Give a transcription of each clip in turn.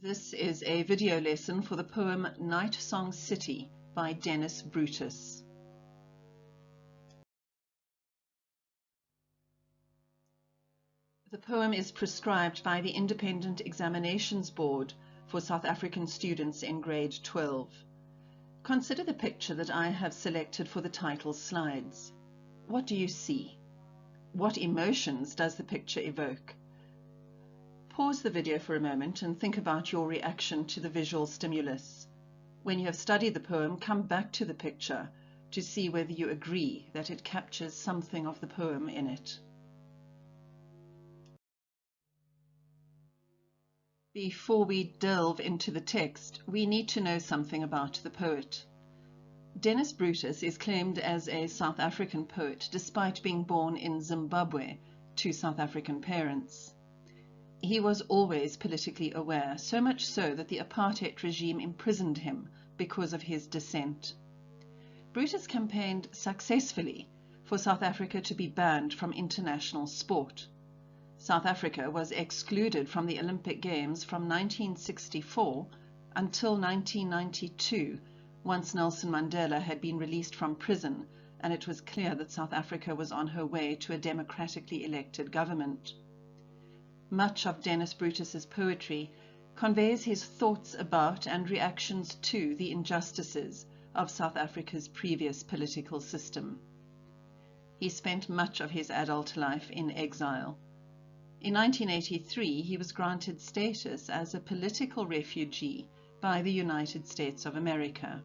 This is a video lesson for the poem Nightsong City by Brutus. The poem is prescribed by the Independent Examinations Board for South African students in grade 12. Consider the picture that I have selected for the title slides. What do you see? What emotions does the picture evoke? Pause the video for a moment and think about your reaction to the visual stimulus. When you have studied the poem, come back to the picture to see whether you agree that it captures something of the poem in it. Before we delve into the text, we need to know something about the poet. Brutus is claimed as a South African poet despite being born in Zimbabwe to South African parents. He was always politically aware, so much so that the apartheid regime imprisoned him because of his dissent. Brutus campaigned successfully for South Africa to be banned from international sport. South Africa was excluded from the Olympic Games from 1964 until 1992, once Nelson Mandela had been released from prison and it was clear that South Africa was on her way to a democratically elected government. Much of Brutus's poetry conveys his thoughts about and reactions to the injustices of South Africa's previous political system. He spent much of his adult life in exile. In 1983, he was granted status as a political refugee by the United States of America.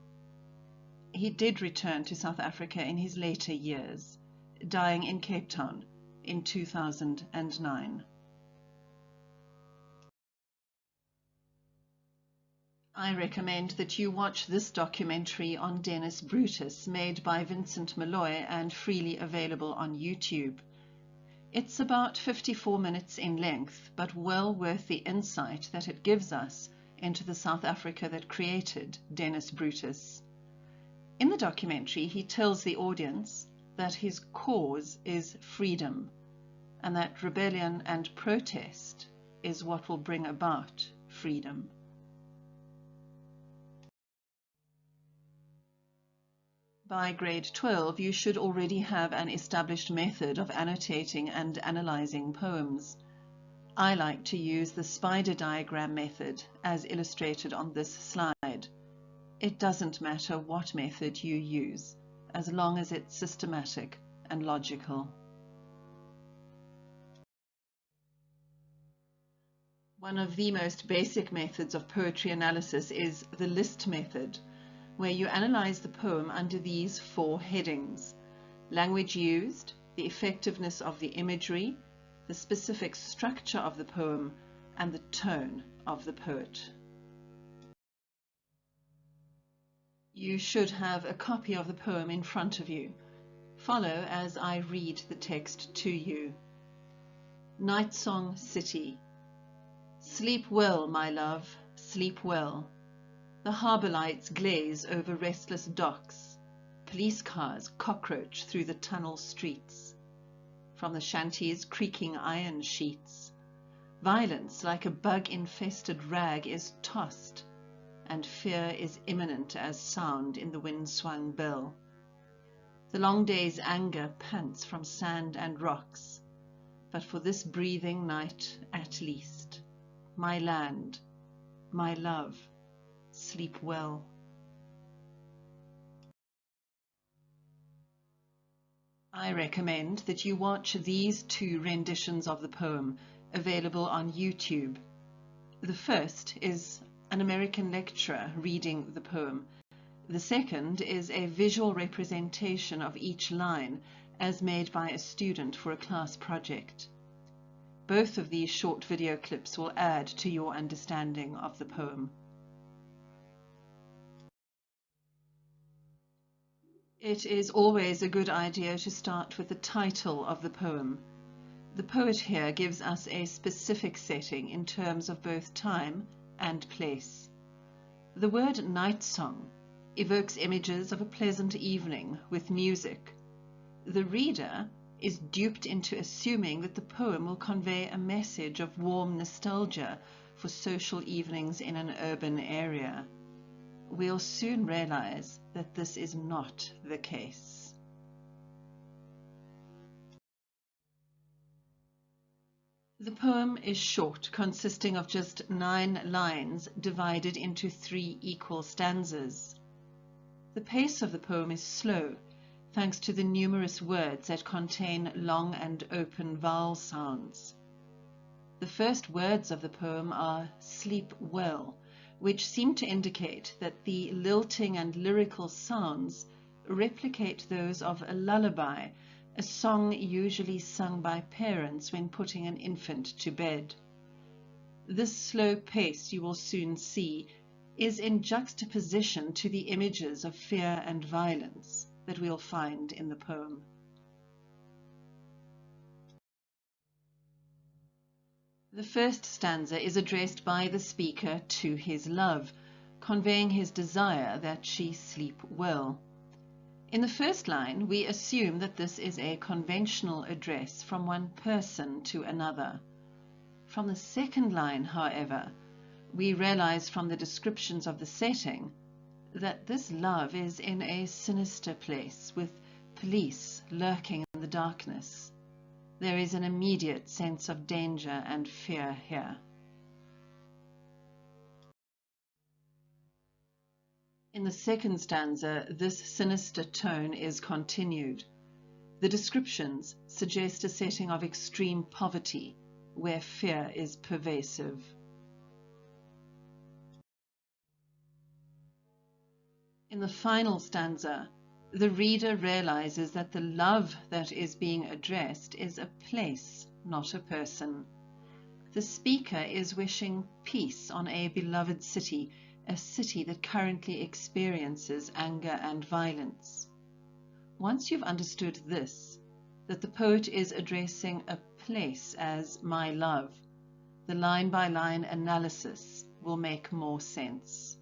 He did return to South Africa in his later years, dying in Cape Town in 2009. I recommend that you watch this documentary on Brutus, made by Vincent Malloy and freely available on YouTube. It's about 54 minutes in length, but well worth the insight that it gives us into the South Africa that created Brutus. In the documentary, he tells the audience that his cause is freedom, and that rebellion and protest is what will bring about freedom. By grade 12, you should already have an established method of annotating and analyzing poems. I like to use the spider diagram method as illustrated on this slide. It doesn't matter what method you use, as long as it's systematic and logical. One of the most basic methods of poetry analysis is the list method, where you analyze the poem under these 4 headings: language used, the effectiveness of the imagery, the specific structure of the poem, and the tone of the poet. You should have a copy of the poem in front of you. Follow as I read the text to you. Nightsong City. Sleep well, my love, sleep well. The harbour lights glaze over restless docks. Police cars cockroach through the tunnel streets. From the shanties, creaking iron sheets. Violence, like a bug-infested rag, is tossed, and fear is imminent as sound in the wind-swung bell. The long day's anger pants from sand and rocks, but for this breathing night at least, my land, my love, sleep well. I recommend that you watch these 2 renditions of the poem available on YouTube. The first is an American lecturer reading the poem. The second is a visual representation of each line as made by a student for a class project. Both of these short video clips will add to your understanding of the poem. It is always a good idea to start with the title of the poem. The poet here gives us a specific setting in terms of both time and place. The word night song evokes images of a pleasant evening with music. The reader is duped into assuming that the poem will convey a message of warm nostalgia for social evenings in an urban area. We'll soon realize that this is not the case. The poem is short, consisting of just 9 lines divided into 3 equal stanzas. The pace of the poem is slow, thanks to the numerous words that contain long and open vowel sounds. The first words of the poem are "sleep well," which seem to indicate that the lilting and lyrical sounds replicate those of a lullaby, a song usually sung by parents when putting an infant to bed. This slow pace, you will soon see, is in juxtaposition to the images of fear and violence that we'll find in the poem. The first stanza is addressed by the speaker to his love, conveying his desire that she sleep well. In the first line, we assume that this is a conventional address from one person to another. From the second line, however, we realize from the descriptions of the setting that this love is in a sinister place, with police lurking in the darkness. There is an immediate sense of danger and fear here. In the second stanza, this sinister tone is continued. The descriptions suggest a setting of extreme poverty, where fear is pervasive. In the final stanza, the reader realizes that the love that is being addressed is a place, not a person. The speaker is wishing peace on a beloved city, a city that currently experiences anger and violence. Once you've understood this, that the poet is addressing a place as my love, the line-by-line analysis will make more sense.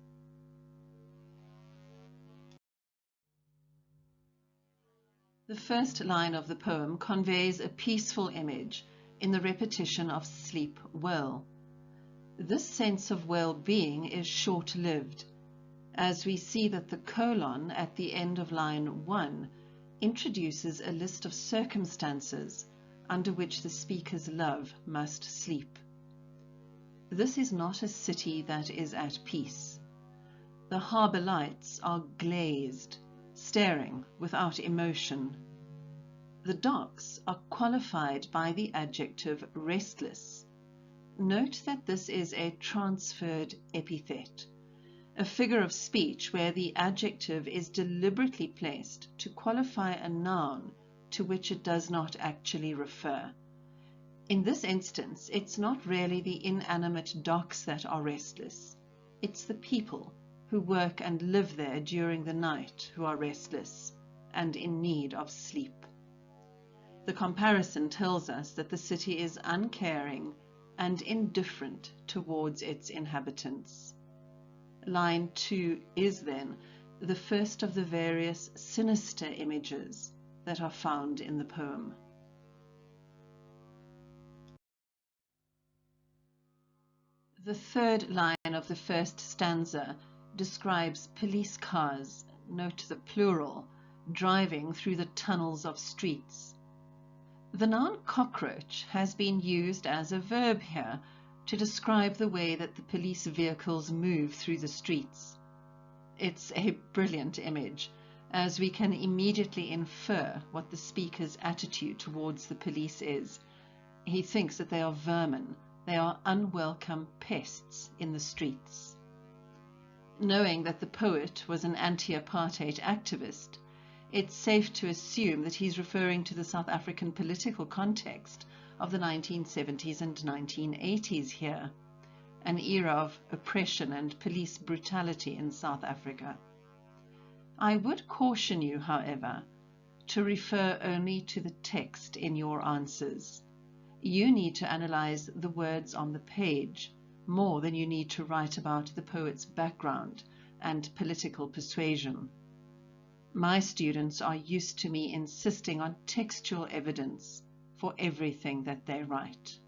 The first line of the poem conveys a peaceful image in the repetition of sleep well. This sense of well-being is short-lived, as we see that the colon at the end of line 1 introduces a list of circumstances under which the speaker's love must sleep. This is not a city that is at peace. The harbour lights are glazed, staring without emotion. The docks are qualified by the adjective restless. Note that this is a transferred epithet, a figure of speech where the adjective is deliberately placed to qualify a noun to which it does not actually refer. In this instance, it's not really the inanimate docks that are restless. It's the people who work and live there during the night who are restless and in need of sleep. The comparison tells us that the city is uncaring and indifferent towards its inhabitants. Line 2 is then the first of the various sinister images that are found in the poem. The third line of the first stanza describes police cars, note the plural, driving through the tunnels of streets. The noun cockroach has been used as a verb here to describe the way that the police vehicles move through the streets. It's a brilliant image, as we can immediately infer what the speaker's attitude towards the police is. He thinks that they are vermin, they are unwelcome pests in the streets. Knowing that the poet was an anti-apartheid activist, it's safe to assume that he's referring to the South African political context of the 1970s and 1980s here, an era of oppression and police brutality in South Africa. I would caution you, however, to refer only to the text in your answers. You need to analyze the words on the page more than you need to write about the poet's background and political persuasion. My students are used to me insisting on textual evidence for everything that they write.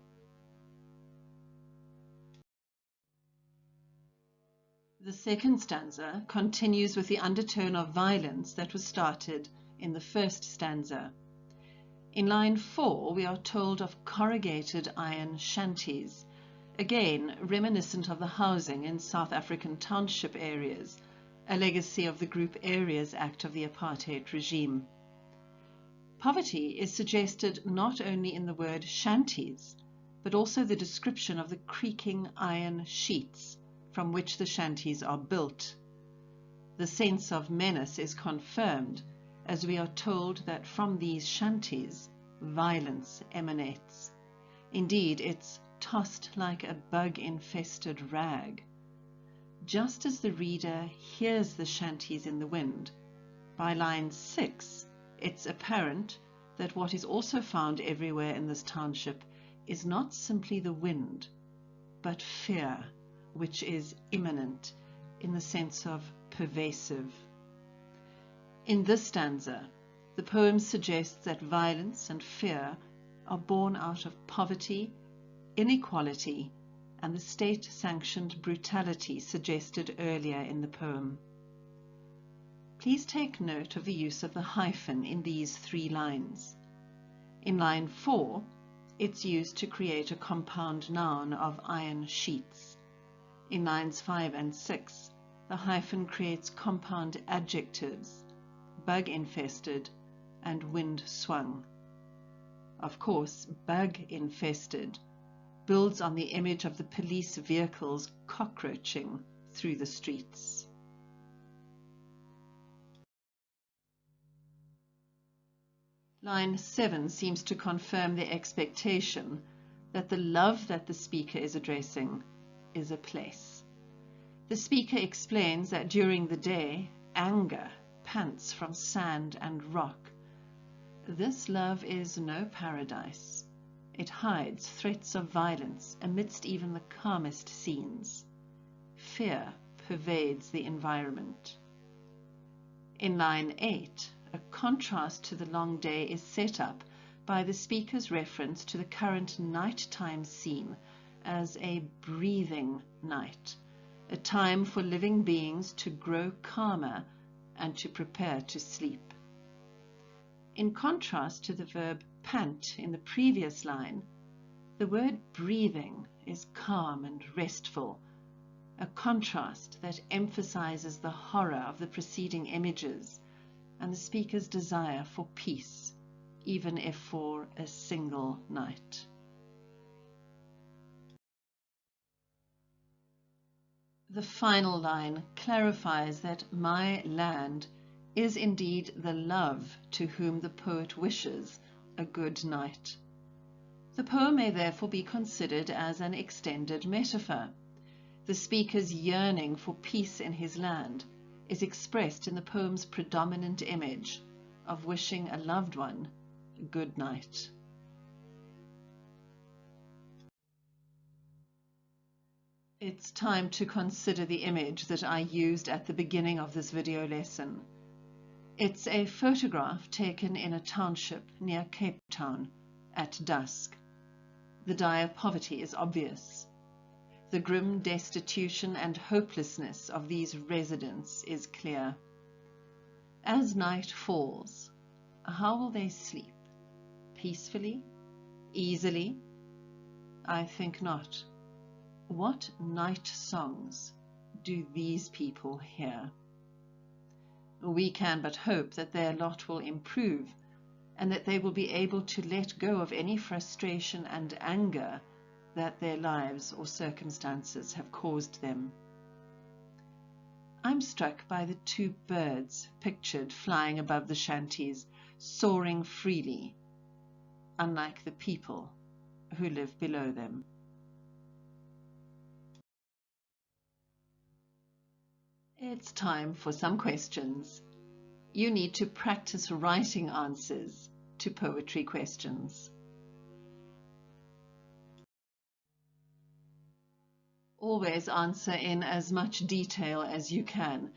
The second stanza continues with the undertone of violence that was started in the first stanza. In line 4, we are told of corrugated iron shanties, again reminiscent of the housing in South African township areas, a legacy of the Group Areas Act of the apartheid regime. Poverty is suggested not only in the word shanties, but also the description of the creaking iron sheets from which the shanties are built. The sense of menace is confirmed as we are told that from these shanties violence emanates. Indeed, it's tossed like a bug-infested rag. Just as the reader hears the shanties in the wind, by line 6, it's apparent that what is also found everywhere in this township is not simply the wind, but fear, which is imminent in the sense of pervasive. In this stanza, the poem suggests that violence and fear are born out of poverty, inequality, and the state-sanctioned brutality suggested earlier in the poem. Please take note of the use of the hyphen in these 3 lines. In line 4, it's used to create a compound noun of iron sheets. In lines 5 and 6, the hyphen creates compound adjectives, bug-infested and wind-swung. Of course, bug-infested builds on the image of the police vehicles cockroaching through the streets. Line 7 seems to confirm the expectation that the love that the speaker is addressing is a place. The speaker explains that during the day, anger pants from sand and rock. This love is no paradise. It hides threats of violence amidst even the calmest scenes. Fear pervades the environment. In line 8, a contrast to the long day is set up by the speaker's reference to the current nighttime scene as a breathing night, a time for living beings to grow calmer and to prepare to sleep. In contrast to the verb pant in the previous line, the word breathing is calm and restful, a contrast that emphasizes the horror of the preceding images and the speaker's desire for peace, even if for a single night. The final line clarifies that my land is indeed the love to whom the poet wishes a good night. The poem may therefore be considered as an extended metaphor. The speaker's yearning for peace in his land is expressed in the poem's predominant image of wishing a loved one a good night. It's time to consider the image that I used at the beginning of this video lesson. It's a photograph taken in a township near Cape Town at dusk. The dire poverty is obvious. The grim destitution and hopelessness of these residents is clear. As night falls, how will they sleep? Peacefully? Easily? I think not. What night songs do these people hear? We can but hope that their lot will improve and that they will be able to let go of any frustration and anger that their lives or circumstances have caused them. I'm struck by the 2 birds pictured flying above the shanties, soaring freely, unlike the people who live below them. It's time for some questions. You need to practice writing answers to poetry questions. Always answer in as much detail as you can,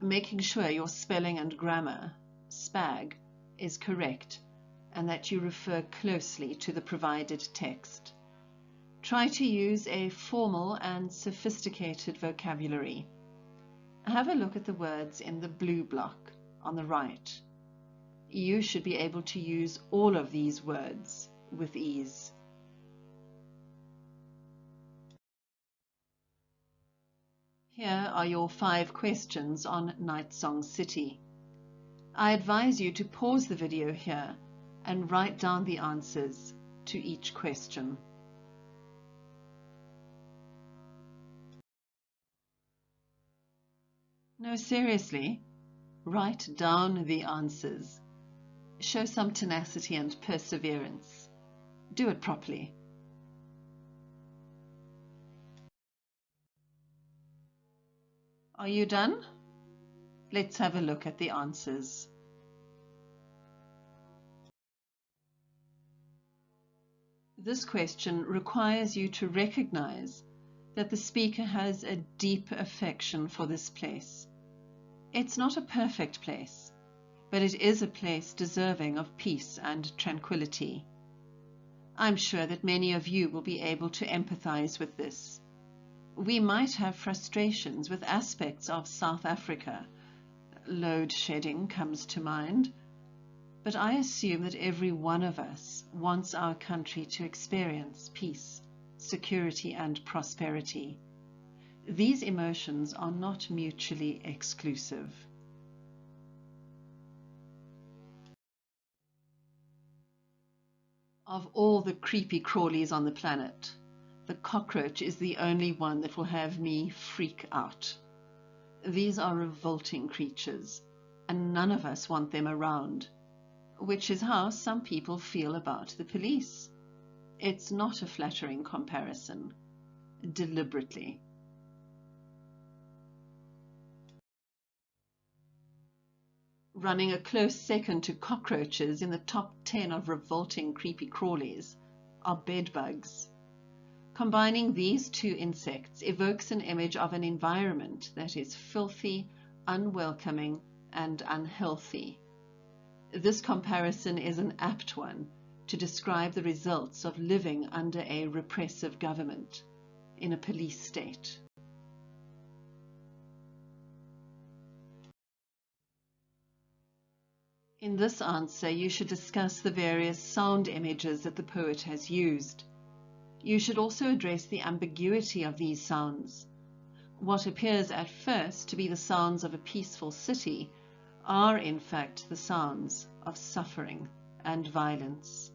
making sure your spelling and grammar, spag, is correct and that you refer closely to the provided text. Try to use a formal and sophisticated vocabulary. Have a look at the words in the blue block on the right. You should be able to use all of these words with ease. Here are your 5 questions on Nightsong City. I advise you to pause the video here and write down the answers to each question. No, seriously, write down the answers. Show some tenacity and perseverance. Do it properly. Are you done? Let's have a look at the answers. This question requires you to recognize that the speaker has a deep affection for this place. It's not a perfect place, but it is a place deserving of peace and tranquility. I'm sure that many of you will be able to empathize with this. We might have frustrations with aspects of South Africa. Load shedding comes to mind. But I assume that every one of us wants our country to experience peace, security, and prosperity. These emotions are not mutually exclusive. Of all the creepy crawlies on the planet, the cockroach is the only one that will have me freak out. These are revolting creatures, and none of us want them around, which is how some people feel about the police. It's not a flattering comparison, deliberately. Running a close second to cockroaches in the top 10 of revolting creepy crawlies are bedbugs. Combining these 2 insects evokes an image of an environment that is filthy, unwelcoming, and unhealthy. This comparison is an apt one to describe the results of living under a repressive government in a police state. In this answer, you should discuss the various sound images that the poet has used. You should also address the ambiguity of these sounds. What appears at first to be the sounds of a peaceful city are in fact the sounds of suffering and violence.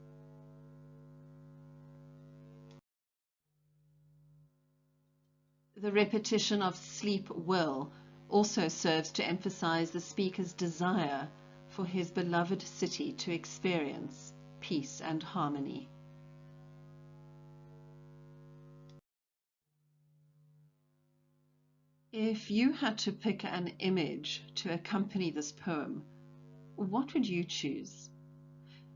The repetition of sleep well also serves to emphasize the speaker's desire for his beloved city to experience peace and harmony. If you had to pick an image to accompany this poem, what would you choose?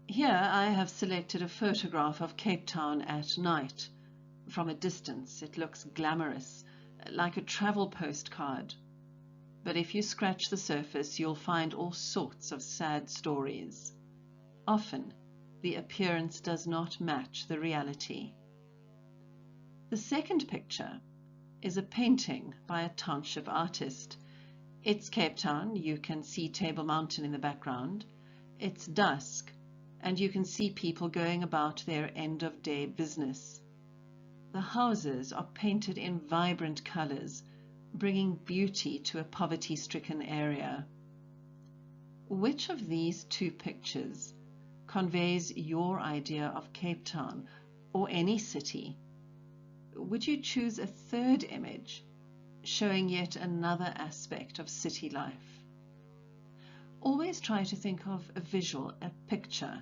Here I have selected a photograph of Cape Town at night. From a distance it looks glamorous, like a travel postcard. But if you scratch the surface, you'll find all sorts of sad stories. Often, the appearance does not match the reality. The second picture is a painting by a township artist. It's Cape Town. You can see Table Mountain in the background. It's dusk, and you can see people going about their end-of-day business. The houses are painted in vibrant colors, bringing beauty to a poverty-stricken area. Which of these 2 pictures conveys your idea of Cape Town or any city? Would you choose a third image, showing yet another aspect of city life? Always try to think of a visual, a picture,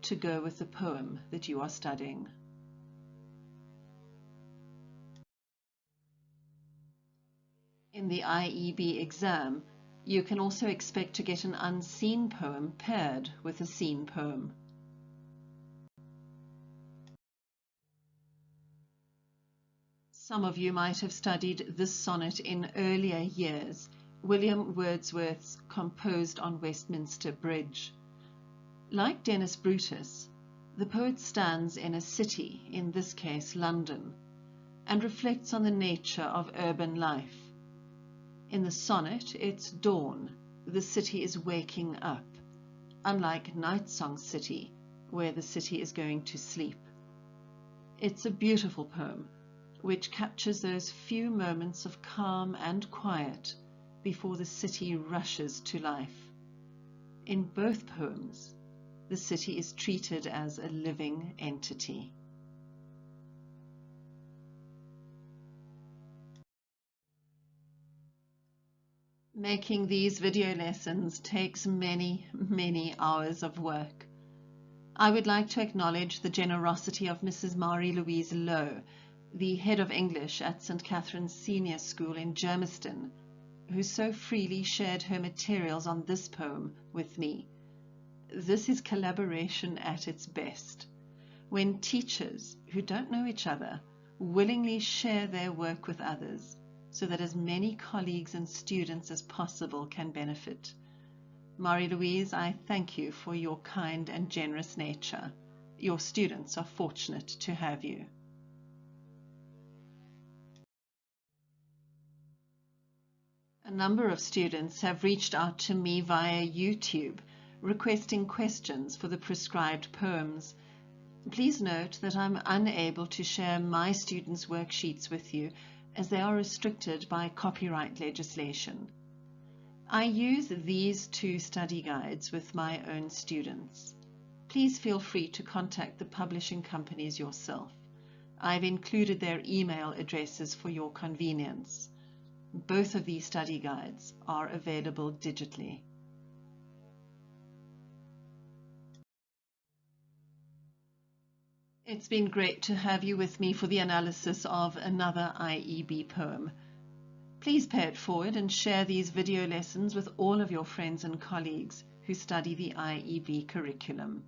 to go with the poem that you are studying. In the IEB exam, you can also expect to get an unseen poem paired with a seen poem. Some of you might have studied this sonnet in earlier years, William Wordsworth's Composed on Westminster Bridge. Like Dennis Brutus, the poet stands in a city, in this case London, and reflects on the nature of urban life. In the sonnet, it's dawn. The city is waking up, unlike Nightsong City, where the city is going to sleep. It's a beautiful poem, which captures those few moments of calm and quiet before the city rushes to life. In both poems, the city is treated as a living entity. Making these video lessons takes many, many hours of work. I would like to acknowledge the generosity of Mrs. Marie-Louise Lowe, the head of English at St. Catherine's Senior School in Germiston, who so freely shared her materials on this poem with me. This is collaboration at its best, when teachers who don't know each other willingly share their work with others, so that as many colleagues and students as possible can benefit. Marie-Louise, I thank you for your kind and generous nature. Your students are fortunate to have you. A number of students have reached out to me via YouTube, requesting questions for the prescribed poems. Please note that I'm unable to share my students' worksheets with you, as they are restricted by copyright legislation. I use these two study guides with my own students. Please feel free to contact the publishing companies yourself. I've included their email addresses for your convenience. Both of these study guides are available digitally. It's been great to have you with me for the analysis of another IEB poem. Please pay it forward and share these video lessons with all of your friends and colleagues who study the IEB curriculum.